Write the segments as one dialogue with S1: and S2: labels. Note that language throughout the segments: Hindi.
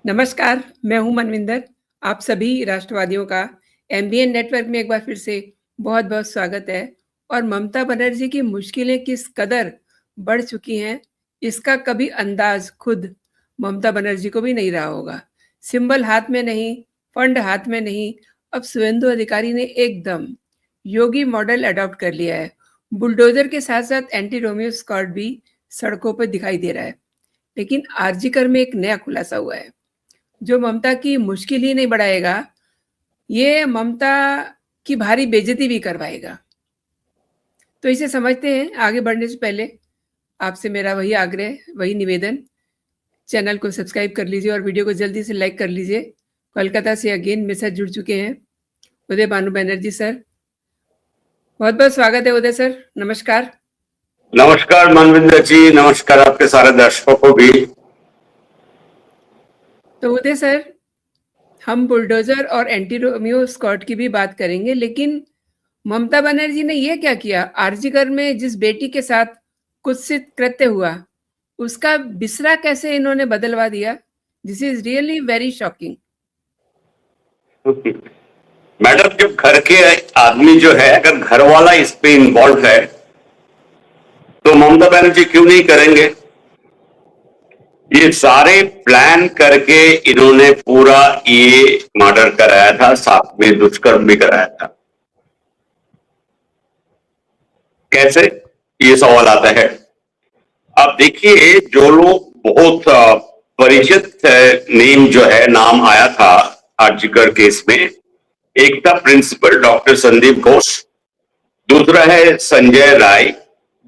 S1: नमस्कार, मैं हूँ मनविंदर। आप सभी राष्ट्रवादियों का एमबीएन नेटवर्क में एक बार फिर से बहुत-बहुत स्वागत है। और ममता बनर्जी की मुश्किलें किस कदर बढ़ चुकी हैं, इसका कभी अंदाज़ खुद ममता बनर्जी को भी नहीं रहा होगा। सिंबल हाथ में नहीं, फंड हाथ में नहीं, अब शुभेंदु अधिकारी ने एकदम योगी मॉडल अडॉप्ट कर लिया है। बुलडोज़र के साथ-साथ एंटी रोमियो स्क्वाड भी सड़कों पर दिखाई दे रहा है। लेकिन आरजीकर में एक नया खुलासा हुआ है, जो ममता की मुश्किल ही नहीं बढ़ाएगा, ये ममता की भारी बेइज्जती भी करवाएगा। तो इसे समझते हैं। आगे बढ़ने से पहले आपसे मेरा वही आग्रह, वही निवेदन, चैनल को सब्सक्राइब कर लीजिए और वीडियो को जल्दी से लाइक कर लीजिए। कोलकाता से अगेन मेरे साथ जुड़ चुके हैं उदय भानु बनर्जी सर। बहुत-बहुत स्वागत है उदय सर, नमस्कार।
S2: नमस्कार मनविंदर जी, नमस्कार आपके सारे दर्शकों को भी।
S1: तो उदय सर, हम बुलडोजर और एंटी रोमियो स्क्वाड की भी बात करेंगे, लेकिन ममता बनर्जी ने ये क्या किया? आरजीकर में जिस बेटी के साथ कुत्सित कृत्य हुआ, उसका बिसरा कैसे इन्होंने बदलवा दिया? This is really very shocking.
S2: Madam, जब घर के आदमी जो है, अगर घर वाला इस पे इन्वॉल्व है तो ममता बनर्जी क्यों नहीं करेंगे? ये सारे प्लान करके इन्होंने पूरा ये मर्डर कराया था, साथ में दुष्कर्म भी कराया था। कैसे, ये सवाल आता है। अब देखिए, जो लोग बहुत परिचित नेम जो है, नाम आया था आरजीकर केस में, एक था प्रिंसिपल डॉक्टर संदीप घोष, दूसरा है संजय राय,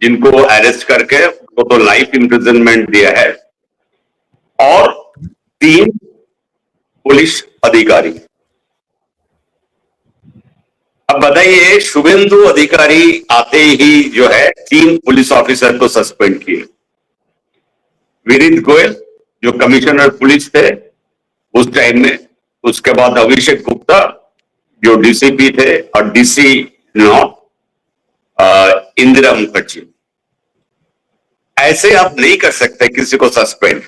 S2: जिनको अरेस्ट करके उनको तो लाइफ इम्प्रिजनमेंट दिया है, और 3 पुलिस अधिकारी। अब बताइए, शुभेंदु अधिकारी आते ही जो है 3 पुलिस ऑफिसर को सस्पेंड किए। विनीत गोयल जो कमिश्नर पुलिस थे उस टाइम में, उसके बाद अभिषेक गुप्ता जो डीसीपी थे, और डीसी नॉर्थ इंदिरा मुखर्जी। ऐसे आप नहीं कर सकते किसी को सस्पेंड।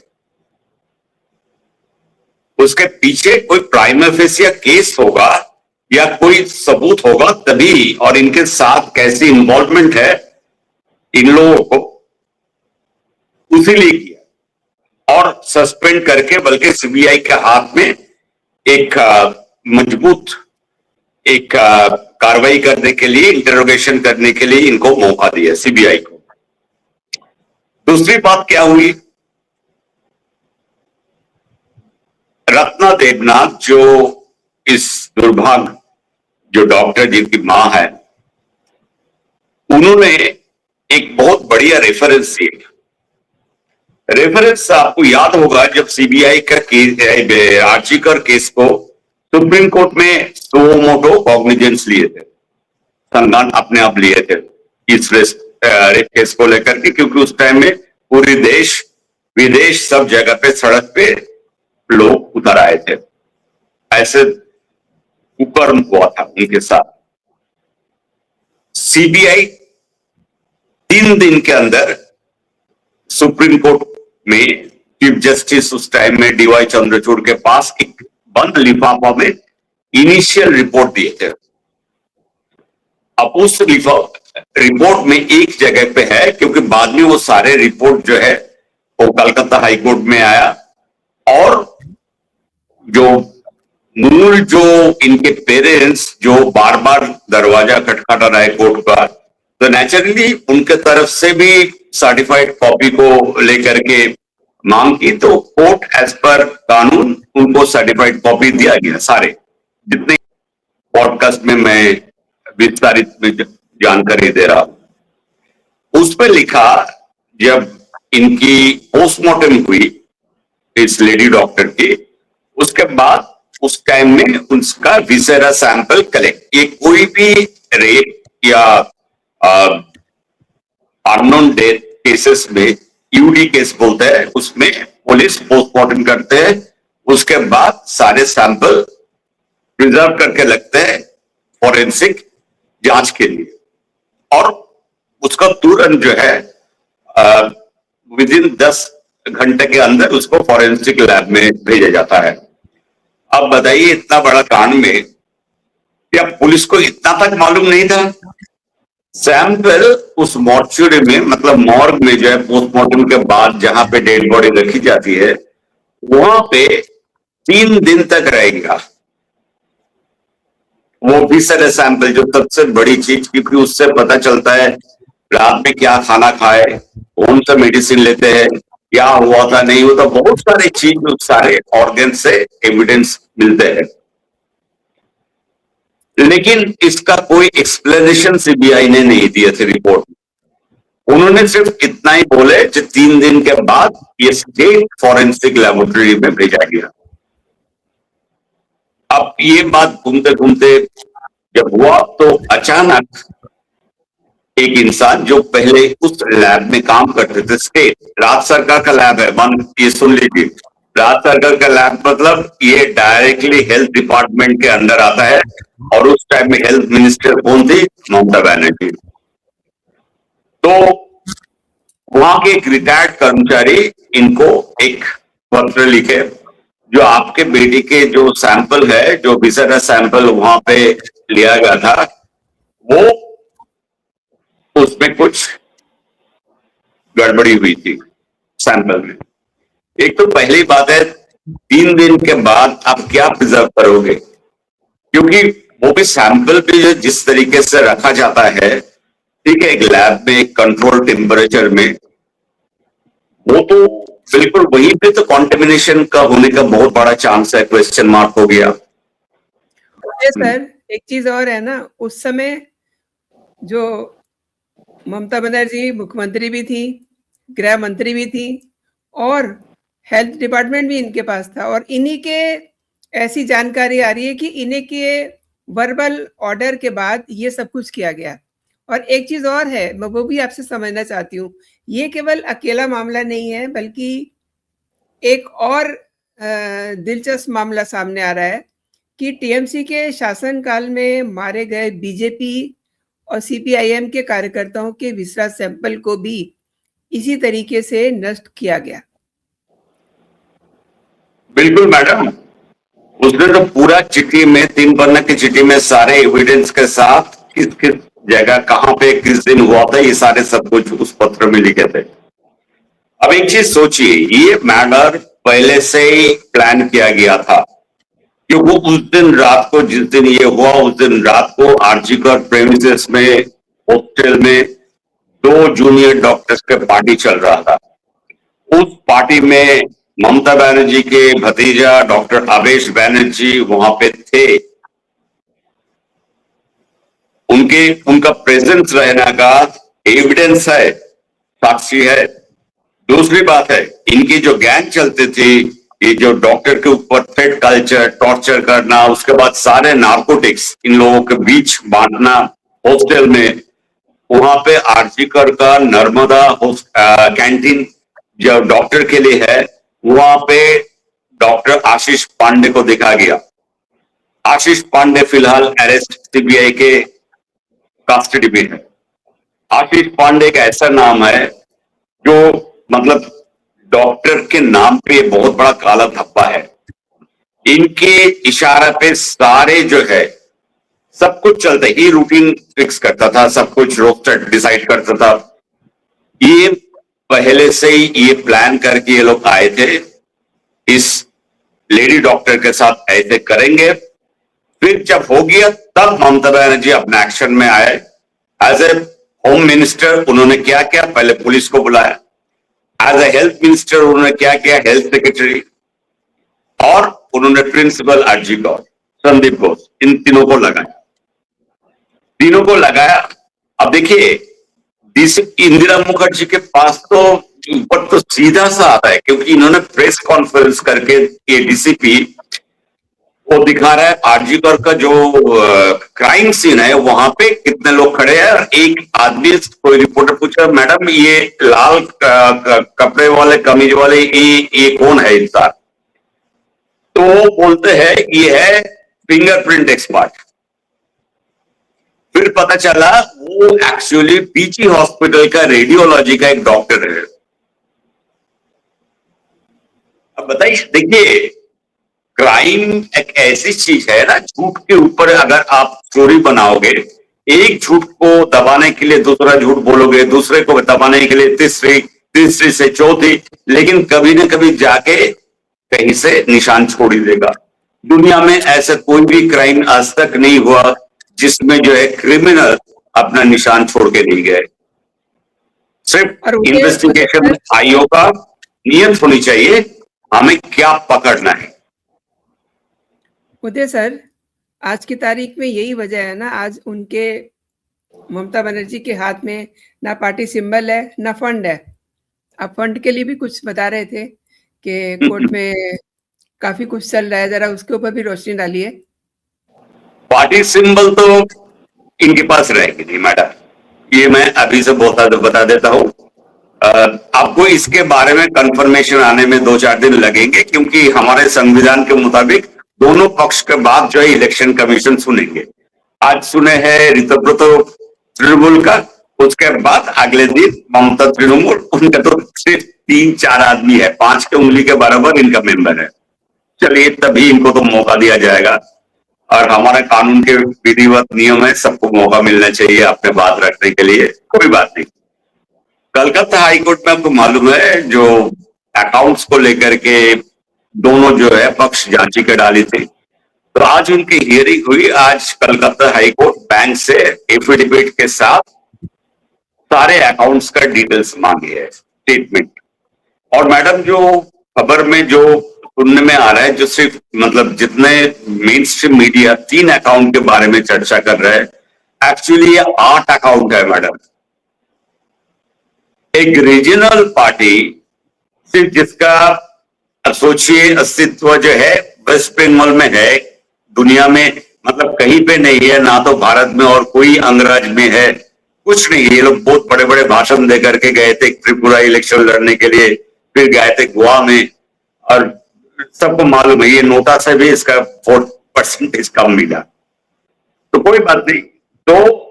S2: उसके पीछे कोई प्राइमा फेसिया केस होगा या कोई सबूत होगा तभी, और इनके साथ कैसी इन्वॉल्वमेंट है इन लोगों को, उसीलिए किया और सस्पेंड करके, बल्कि सीबीआई के हाथ में एक मजबूत एक कार्रवाई करने के लिए, इंटरोगेशन करने के लिए इनको मौका दिया सीबीआई को। दूसरी बात क्या हुई, रत्ना देवनाथ जो इस दुर्भाग्य जो डॉक्टर जिनकी मां है, उन्होंने एक बहुत बढ़िया रेफरेंस दिया। रेफरेंस आपको याद होगा, जब सीबीआई का केस, आरजीकर केस को सुप्रीम कोर्ट में सुओ मोटो कॉग्निजेंस लिए थे, संज्ञान अपने आप लिए थे इस रेप केस को लेकर के, क्योंकि उस टाइम में पूरे देश विदेश सब जगह पे, सड़क पे लोग उतर आए थे। ऐसे कुकर्म हुआ था उनके साथ। सीबीआई 3 दिन के अंदर सुप्रीम कोर्ट में चीफ जस्टिस उस टाइम में डीवाई चंद्रचूड़ के पास एक बंद लिफाफा में इनिशियल रिपोर्ट दिए थे। अब उस रिपोर्ट में एक जगह पे है, क्योंकि बाद में वो सारे रिपोर्ट जो है वो कलकत्ता हाईकोर्ट में आया, और जो मूल जो इनके पेरेंट्स जो बार बार दरवाजा खटखटा रहे कोर्ट का, तो नेचुरली उनके तरफ से भी सर्टिफाइड कॉपी को लेकर के मांग की, तो कोर्ट एज पर कानून उनको सर्टिफाइड कॉपी दिया गया। सारे जितने पॉडकास्ट में मैं विस्तारित में जानकारी दे रहा हूं, उस पर लिखा, जब इनकी पोस्टमार्टम हुई इस लेडी डॉक्टर की, उसके बाद उस टाइम में उसका विसेरा सैंपल कलेक्ट, ये कोई भी रेप या अननोन डेथ केसेस में, यूडी केस बोलते हैं, उसमें पुलिस पोस्टमार्टम करते हैं, उसके बाद सारे सैंपल प्रिजर्व करके लगते हैं फॉरेंसिक जांच के लिए, और उसका तुरंत जो है विदिन 10 घंटे के अंदर उसको फॉरेंसिक लैब में भेजा जाता है। अब बताइए, इतना बड़ा कांड में क्या पुलिस को इतना तक मालूम नहीं था? सैंपल उस मॉर्चुरी में, मतलब मॉर्ग में जो है, पोस्टमार्टम के बाद जहां पे डेड बॉडी रखी जाती है, वहां पे 3 दिन तक रहेगा। वो भी सारे सैंपल, जो सबसे बड़ी चीज, क्योंकि उससे पता चलता है रात में क्या खाना खाए, कौन सा मेडिसिन लेते हैं, क्या हुआ था नहीं हुआ था, बहुत सारे चीज, सारे ऑर्गन से एविडेंस मिलते हैं। लेकिन इसका कोई एक्सप्लेनेशन सीबीआई ने नहीं दिया थी रिपोर्ट में। उन्होंने सिर्फ इतना ही बोले कि 3 दिन के बाद ये स्टेट फॉरेंसिक लेबोरेटरी में भेजा गया। अब ये बात घूमते घूमते जब हुआ तो अचानक एक इंसान जो पहले उस लैब में काम करते थे, स्टेट, राज्य सरकार का लैब है, मान ये सुन लीजिए, राज्य सरकार का लैब मतलब ये डायरेक्टली हेल्थ डिपार्टमेंट के अंडर आता है। और उस टाइम में हेल्थ मिनिस्टर कौन थी? ममता बनर्जी। तो वहां के एक रिटायर्ड कर्मचारी इनको एक पत्र लिखे, जो आपके बेटी के जो सैंपल है, जो विसरा सैंपल वहां पे लिया गया था, वो उसमें कुछ गड़बड़ी हुई थी सैंपल में। एक तो पहली बात है, 3 दिन के बाद आप क्या प्रिजर्व करोगे? क्योंकि वो भी सैंपल भी जिस तरीके से रखा जाता है, ठीक है, एक लैब में, एक कंट्रोल टेम्परेचर में, वो तो बिल्कुल वहीं पे तो कॉन्टेमिनेशन का होने का बहुत बड़ा चांस है, क्वेश्चन मार्क हो गया।
S1: सर एक चीज और है ना, उस समय जो ममता बनर्जी मुख्यमंत्री भी थी, गृह मंत्री भी थी, और हेल्थ डिपार्टमेंट भी इनके पास था, और इन्हीं के ऐसी जानकारी आ रही है कि इन्हीं के वर्बल ऑर्डर के बाद ये सब कुछ किया गया। और एक चीज और है, मैं वो भी आपसे समझना चाहती हूँ, ये केवल अकेला मामला नहीं है, बल्कि एक और दिलचस्प मामला सामने आ रहा है कि टीएमसी के शासनकाल में मारे गए बीजेपी और सीपीआईएम के कार्यकर्ताओं के विसरा सैंपल को भी इसी तरीके से नष्ट किया गया।
S2: बिल्कुल मैडम, उसने तो पूरा चिट्ठी में, 3 पन्ने की चिट्ठी में सारे एविडेंस के साथ किस किस जगह, कहां पे, किस दिन हुआ था, ये सारे सब कुछ उस पत्र में लिखे थे। अब एक चीज सोचिए, ये मैटर पहले से ही प्लान किया गया था, कि वो उस दिन रात को, जिस दिन ये हुआ, उस दिन रात को आरजीकर प्रेमिसेस में, हॉस्टल में 2 जूनियर डॉक्टर्स के पार्टी चल रहा था। उस पार्टी में ममता बनर्जी के भतीजा डॉक्टर अवेश बनर्जी वहां पे थे। उनका प्रेजेंस रहने का एविडेंस है, साक्षी है। दूसरी बात है, इनकी जो गैंग चलती थी, ये जो डॉक्टर के ऊपर थ्रेट कल्चर, टॉर्चर करना, उसके बाद सारे नार्कोटिक्स इन लोगों के बीच बांटना हॉस्टल में, वहां पे आरजीकर का नर्मदा कैंटीन जो डॉक्टर के लिए है, वहां पे डॉक्टर आशीष पांडे को देखा गया। आशीष पांडे फिलहाल अरेस्ट सीबीआई के कस्टडी में है। आशीष पांडे एक ऐसा नाम है जो, मतलब डॉक्टर के नाम पे बहुत बड़ा काला धब्बा है। इनके इशारे पे सारे जो है सब कुछ चलता है। ये रूटीन फिक्स करता था, सब कुछ रोस्टर डिसाइड करता था। ये पहले से ही ये प्लान करके ये लोग आए थे, इस लेडी डॉक्टर के साथ ऐसे करेंगे। फिर जब हो गया तब ममता बनर्जी अपने एक्शन में आए। एज ए होम मिनिस्टर उन्होंने क्या किया? पहले पुलिस को बुलाया। एज ए हेल्थ मिनिस्टर उन्होंने क्या किया? हेल्थ सेक्रेटरी और उन्होंने प्रिंसिपल आरजी गौर, संदीप घोष, इन तीनों को लगाया। अब देखिए, इंदिरा मुखर्जी के पास तो ऊपर तो सीधा सा आता है, क्योंकि इन्होंने प्रेस कॉन्फ्रेंस करके ये डीसीपी वो दिखा रहा है आरजी गौर का जो क्राइम सीन है, वहां पे कितने लोग खड़े हैं। एक आदमी, कोई रिपोर्टर पूछा, मैडम ये लाल कपड़े वाले, कमीज वाले, ये कौन है इंसान? तो वो बोलते हैं ये है फिंगरप्रिंट एक्सपर्ट। फिर पता चला वो एक्चुअली पीजी हॉस्पिटल का रेडियोलॉजी का एक डॉक्टर है। अब बताइए, देखिए, क्राइम एक ऐसी चीज है ना, झूठ के ऊपर अगर आप स्टोरी बनाओगे, एक झूठ को दबाने के लिए दूसरा झूठ बोलोगे, दूसरे को दबाने के लिए तीसरी, तीसरी से चौथी, लेकिन कभी ना कभी जाके कहीं से निशान छोड़ ही देगा। दुनिया में ऐसा कोई भी क्राइम आज तक नहीं हुआ जिसमें जो है क्रिमिनल अपना निशान छोड़ के नहीं गए। सिर्फ
S1: और
S2: इन्वेस्टिगेशन आयोग का नियत होनी चाहिए, हमें क्या पकड़ना है।
S1: उदय सर, आज की तारीख में यही वजह है ना, आज उनके ममता बनर्जी के हाथ में ना पार्टी सिंबल है ना फंड है। आप फंड के लिए भी कुछ बता रहे थे कि कोर्ट में काफी कुछ चल रहा है, जरा उसके ऊपर भी रोशनी डालिए।
S2: पार्टी सिंबल तो इनके पास रहेगी नहीं मैडम, ये मैं अभी से बता देता हूं। आपको इसके बारे में कंफर्मेशन आने में 2-4 दिन लगेंगे, क्योंकि हमारे संविधान के मुताबिक दोनों पक्ष के बाद जो है इलेक्शन कमीशन सुनेंगे। आज सुने हैं ऋतव्रत तृणमूल का, उसके बाद अगले दिन ममता तृणमूल, उनका तो सिर्फ 3-4 आदमी है, 5 के उंगली के बराबर इनका मेंबर है। चलिए, तभी इनको तो मौका दिया जाएगा, और हमारे कानून के विधिवत नियम है, सबको मौका मिलना चाहिए अपने बात रखने के लिए, कोई बात नहीं। कलकत्ता हाईकोर्ट में आपको मालूम है, जो अकाउंट्स को लेकर के दोनों जो है पक्ष याचिका डाली थी, तो आज उनकी हियरिंग हुई। आज कलकत्ता हाईकोर्ट बैंक से एफिडेविट के साथ सारे अकाउंट्स का डिटेल्स मांगी है, स्टेटमेंट। और मैडम, जो खबर में जो सुनने में आ रहा है, जो सिर्फ मतलब जितने मेन स्ट्रीम मीडिया 3 अकाउंट के बारे में चर्चा कर रहे हैं, एक्चुअली ये 8 अकाउंट है मैडम। एक रीजनल पार्टी सिर्फ जिसका सोचिए अस्तित्व जो है वेस्ट बंगाल में है, दुनिया में मतलब कहीं पे नहीं है, ना तो भारत में और कोई अंगराज में है, कुछ नहीं। ये लोग बहुत बड़े बड़े भाषण दे करके गए थे त्रिपुरा इलेक्शन लड़ने के लिए, फिर गए थे गोवा में, और सबको मालूम है ये नोटा से भी इसका 4% कम मिला। तो कोई बात नहीं, तो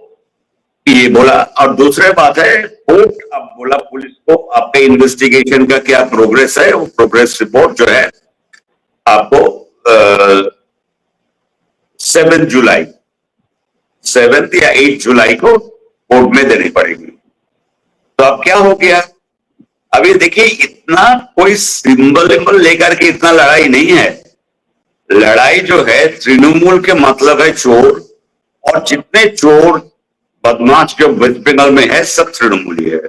S2: ये बोला। और दूसरी बात है, कोर्ट अब बोला पुलिस को आपके इन्वेस्टिगेशन का क्या प्रोग्रेस है, वो प्रोग्रेस रिपोर्ट जो है आपको 7 जुलाई 7 या 8 जुलाई को कोर्ट में देनी पड़ेगी। तो अब क्या हो गया, अभी देखिए, इतना कोई सिंबल लेकर के इतना लड़ाई नहीं है। लड़ाई जो है तृणमूल के मतलब है चोर, और जितने चोर बदमाश जो वेस्ट बंगाल में है सब तृणमूली है।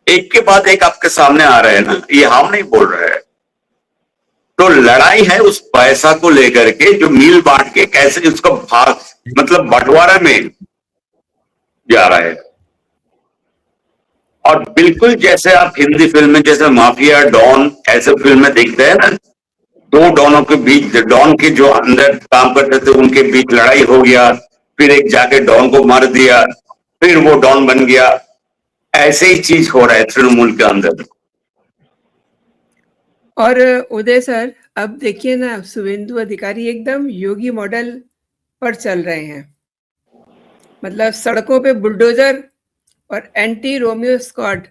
S2: एक के बाद एक आपके सामने आ रहे हैं ना, ये हम नहीं बोल रहे हैं। तो लड़ाई है उस पैसा को लेकर के, जो मिल बांट के कैसे उसको भाग मतलब बंटवारा में जा रहा है। और बिल्कुल जैसे आप हिंदी फिल्म में जैसे माफिया डॉन ऐसे फिल्में देखते हैं ना, 2 डॉनों के बीच, डॉन के जो अंदर काम करते थे उनके बीच लड़ाई हो गया, फिर एक जाके डॉन को मार दिया, फिर वो डॉन बन गया। ऐसे ही चीज हो रहा है तृणमूल के अंदर।
S1: और उदय सर, अब देखिए ना, शुभेंदु अधिकारी एकदम योगी मॉडल पर चल रहे हैं। मतलब सड़कों पे बुलडोजर और एंटी रोमियो स्क्वाड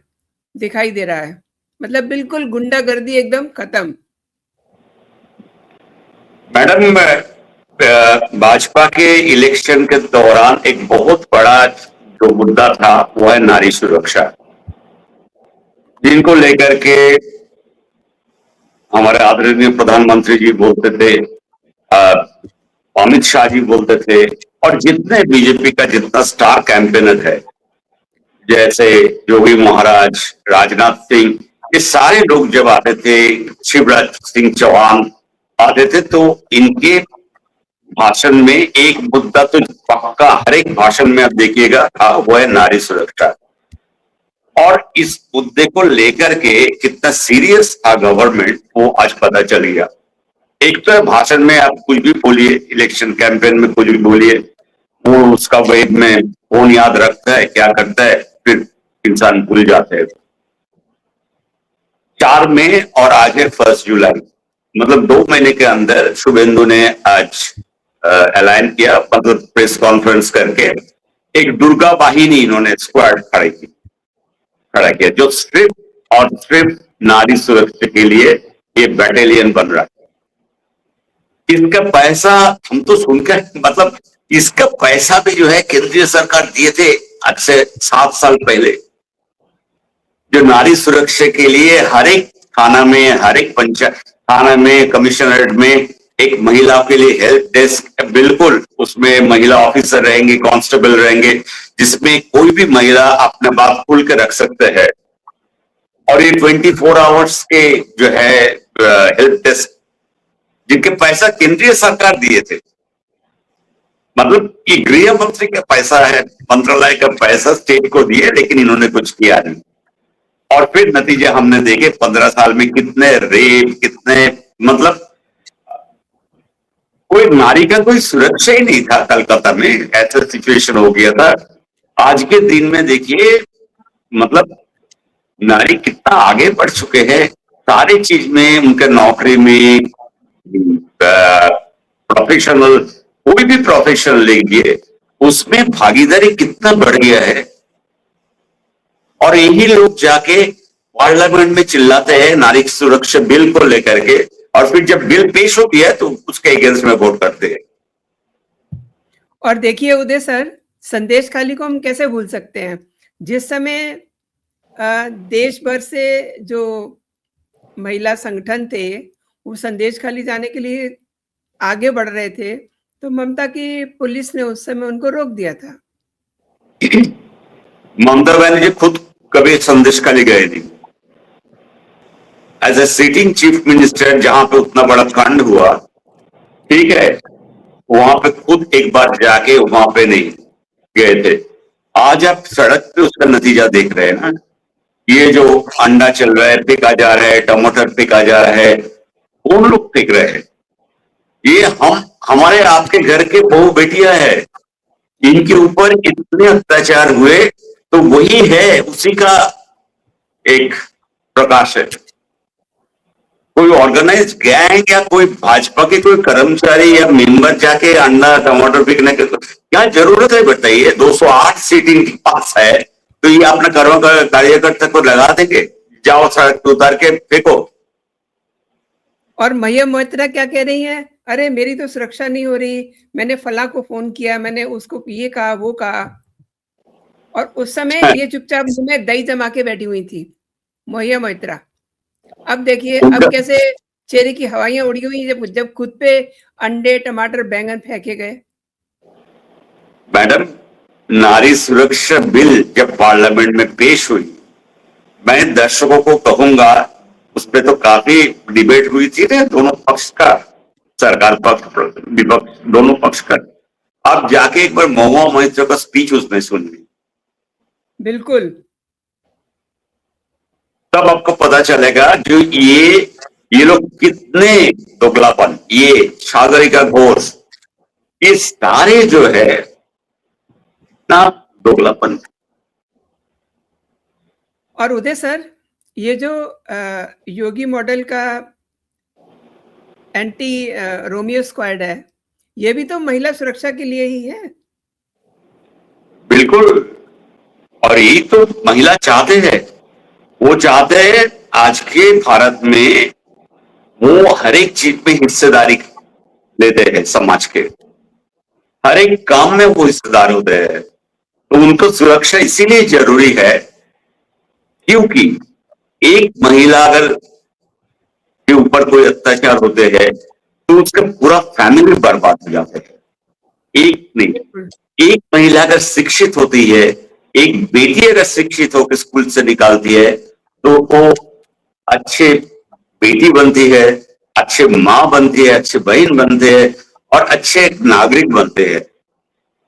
S1: दिखाई दे रहा है, मतलब बिल्कुल गुंडागर्दी एकदम खत्म।
S2: मैडम, भाजपा के इलेक्शन के दौरान एक बहुत बड़ा जो मुद्दा था वो है नारी सुरक्षा, जिनको लेकर के हमारे आदरणीय प्रधानमंत्री जी बोलते थे, अमित शाह जी बोलते थे, और जितने बीजेपी का जितना स्टार कैंपेनर है, जैसे योगी महाराज, राजनाथ सिंह, ये सारे लोग जब आते थे, शिवराज सिंह चौहान आते थे, तो इनके भाषण में एक मुद्दा तो पक्का हर एक भाषण में आप देखिएगा वो है नारी सुरक्षा। और इस मुद्दे को लेकर के कितना सीरियस था गवर्नमेंट, वो आज पता चल गया। एक तो है भाषण में आप कुछ भी बोलिए, इलेक्शन कैंपेन में कुछ भी बोलिए, वो उसका वेब में कौन याद रखता है, क्या करता है, फिर इंसान भूल जाते हैं। 4 मई और आज है 1 जुलाई, मतलब 2 महीने के अंदर शुभेंदु ने आज ऐलान किया, मतलब प्रेस कॉन्फ्रेंस करके एक दुर्गा वाहिनी इन्होंने स्क्वाड खड़ा किया, जो सिर्फ और सिर्फ नारी सुरक्षा के लिए ये बैटालियन बन रहा है। इसका पैसा हम तो सुनकर मतलब इसका पैसा भी जो है केंद्रीय सरकार दिए थे आज से 7 साल पहले, जो नारी सुरक्षा के लिए हर एक थाना में, हर एक पंचायत थाना में, कमिश्नरेट में एक महिलाओं के लिए हेल्प डेस्क, बिल्कुल उसमें महिला ऑफिसर रहेंगे, कांस्टेबल रहेंगे, जिसमें कोई भी महिला अपना बात खुल के रख सकते हैं। और ये 24 आवर्स के जो है हेल्प डेस्क, जिनके पैसा केंद्रीय सरकार दिए थे, मतलब ये गृह मंत्री का पैसा है, मंत्रालय का पैसा स्टेट को दिए, लेकिन इन्होंने कुछ किया नहीं। और फिर नतीजे हमने देखे 15 साल में कितने रेप, कितने मतलब कोई नारी का कोई सुरक्षा ही नहीं था। कलकत्ता में ऐसा सिचुएशन हो गया था। आज के दिन में देखिए मतलब नारी कितना आगे बढ़ चुके हैं सारी चीज में, उनके नौकरी में, प्रोफेशनल कोई भी प्रोफेशन लीजिए उसमें भागीदारी कितना बढ़ गया है। और यही लोग जाके पार्लियामेंट में चिल्लाते हैं नारी सुरक्षा बिल को लेकर के, और फिर जब बिल पेश होती है तो उसके अगेंस्ट में वोट करते हैं।
S1: और देखिए उदय सर, संदेश खाली को हम कैसे भूल सकते हैं। जिस समय देश भर से जो महिला संगठन थे वो संदेश खाली जाने के लिए आगे बढ़ रहे थे, तो ममता की पुलिस ने उस समय उनको रोक दिया था।
S2: ममता बनर्जी खुद कभी संदेश खाली गए नहीं। As a sitting chief minister, जहां पे उतना बड़ा कांड हुआ, ठीक है, वहां पे खुद एक बार जाके वहां पे नहीं गए थे। आज आप सड़क पे उसका नतीजा देख रहे हैं ना, ये जो अंडा चल रहा है, फेंका जा रहा है, टमाटर फेंका जा रहा है, कौन लोग फेंक रहे हैं? ये हमारे आपके घर के बहू बेटियां है, इनके ऊपर इतने अत्याचार हुए, तो वही है, उसी का एक प्रकाश है। कोई ऑर्गेनाइज गैंग या कोई भाजपा के कोई कर्मचारी या मेंबर जाके अंडा टमाटर फेंकने के क्या जरूरत है बताइए? 208 सीट इनके पास है, तो ये अपना कार्यकर्ता को लगा देंगे, जाओ सड़क पे उतार के फेंको।
S1: और मैया मोइत्रा क्या कह रही हैं? अरे मेरी तो सुरक्षा नहीं हो रही, मैंने फला को फोन किया, मैंने उसको ये कहा वो कहा। और उस समय ये चुपचाप मुंह में दही जमा के बैठी हुई थी मैया मोइत्रा। अब देखिए अब कैसे चेहरे की हवाइयां उड़ी हुई जब खुद पे अंडे, टमाटर, बैंगन फेंके गए।
S2: मैडम, नारी सुरक्षा बिल जब पार्लियामेंट में पेश हुई, मैं दर्शकों को कहूंगा, उस पर तो काफी डिबेट हुई थी ना, दोनों पक्ष का, सरकार पक्ष, विपक्ष, दोनों पक्ष का। आप जाके एक बार महुआ मोइत्रा का स्पीच उसमें सुन ली,
S1: बिल्कुल,
S2: तब आपको पता चलेगा जो ये लोग कितने दोगलापन, ये सागरिका घोष, ये सारे जो है ना दोगलापन।
S1: और उदय सर, ये जो योगी मॉडल का एंटी रोमियो स्क्वाड है, ये भी तो महिला सुरक्षा के लिए ही है।
S2: बिल्कुल, और यही तो महिला चाहते हैं। वो चाहते हैं आज के भारत में वो हर एक चीज में हिस्सेदारी लेते हैं, समाज के हर एक काम में वो हिस्सेदार होते हैं। तो उनको सुरक्षा इसीलिए जरूरी है क्योंकि एक महिला अगर के ऊपर कोई अत्याचार होते हैं तो उसका पूरा फैमिली बर्बाद हो जाता है। एक नहीं, एक महिला अगर शिक्षित होती है, एक बेटी अगर शिक्षित होकर स्कूल से निकालती है, तो वो अच्छे बेटी बनती है, अच्छे माँ बनती है, अच्छे बहन बनते हैं और अच्छे नागरिक बनते हैं।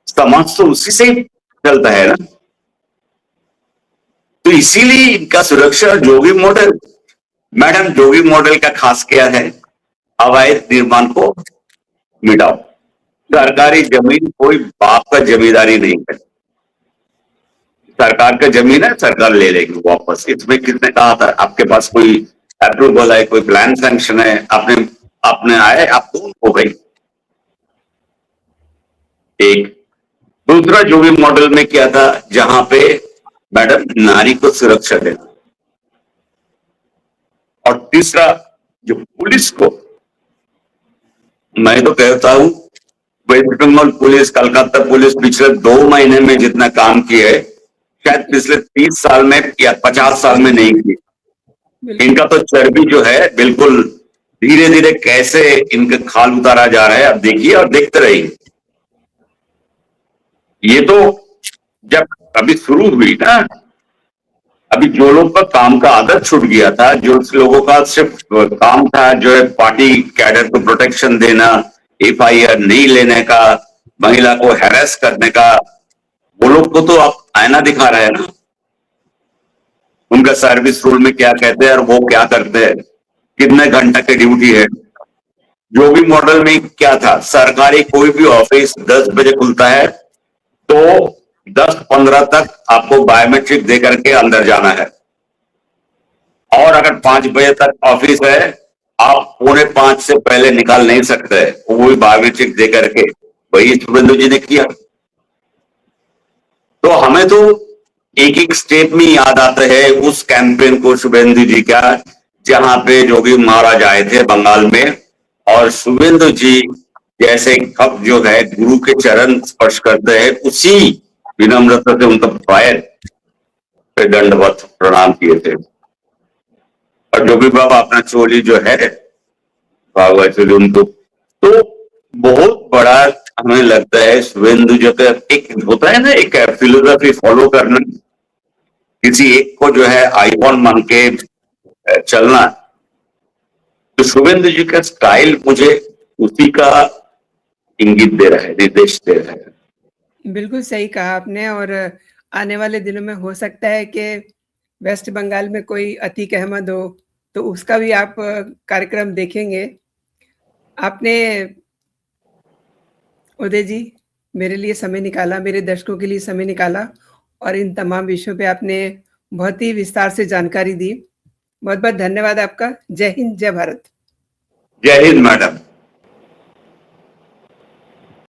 S2: समाज तो उसी से ही चलता है ना। तो इसीलिए इनका सुरक्षा जोगी मॉडल, मैडम जोगी मॉडल का खास क्या है? अवैध निर्माण को मिटाओ। सरकारी जमीन कोई बाप का जमींदारी नहीं है, सरकार का जमीन है, सरकार ले लेगी वापस। इसमें किसने कहा था आपके पास कोई अप्रूवल है, कोई प्लान सैंक्शन है, आपने आए, आप कौन हो भाई? एक दूसरा जोगी मॉडल में क्या था, जहां पे मैडम नारी को सुरक्षा देना, और तीसरा, जो पुलिस को, मैं तो कहता हूं वेस्ट बंगाल पुलिस, कलकत्ता पुलिस पिछले 2 महीने में जितना काम किया है शायद पिछले 30 साल में या 50 साल में नहीं की। इनका तो चर्बी जो है बिल्कुल धीरे धीरे कैसे इनका खाल उतारा जा रहा है, अब देखिए और देखते रहिए। ये तो जब अभी शुरू हुई ना, अभी जो लोग का काम का आदत छूट गया था, जो लोगों का सिर्फ काम था जो है पार्टी कैडर को प्रोटेक्शन देना, एफआईआर नहीं लेने का, महिला को हैरेस करने का, वो लोग को तो आप आईना दिखा रहे हैं ना, उनका सर्विस रूल में क्या कहते हैं और वो क्या करते हैं, कितने घंटे की ड्यूटी है। जो भी मॉडल में क्या था, सरकारी कोई भी ऑफिस 10 बजे खुलता है तो 10:15 तक आपको बायोमेट्रिक दे करके अंदर जाना है, और अगर 5 बजे तक ऑफिस है आप 4:45 से पहले निकाल नहीं सकते, वो भी बायोमेट्रिक दे करके। वही शुभेंदु जी ने किया। तो हमें तो एक एक स्टेप में याद आता है उस कैंपेन को शुभेंदु जी का, जहां पे जोगी महाराज आए थे बंगाल में, और शुभेंदु जी जैसे अब जो है गुरु के चरण स्पर्श करते हैं, उसी विनम्रता से उनका पैर पे दंडवत प्रणाम किए थे। और जोगी बाबा अपना चोली जो है भागवत चोली उनको, तो बहुत बड़ा हमें लगता है शुभेंदु जी का एक होता है ना, एक फिलोसफी फॉलो करना, किसी एक को जो है आइकॉन मान के चलना। तो शुभेंदु जी का स्टाइल मुझे उसी का इंगित दे रहा है, निर्देश दे रहा है।
S1: बिल्कुल सही कहा आपने। और आने वाले दिनों में हो सकता है कि वेस्ट बंगाल में कोई अतीक अहमद हो, तो उसका भी आप कार्यक्रम देखेंगे। आपने उदय जी मेरे लिए समय निकाला, मेरे दर्शकों के लिए समय निकाला, और इन तमाम विषयों पे आपने बहुत ही विस्तार से जानकारी दी। बहुत बहुत धन्यवाद आपका। जय हिंद, जय भारत।
S2: जय हिंद मैडम।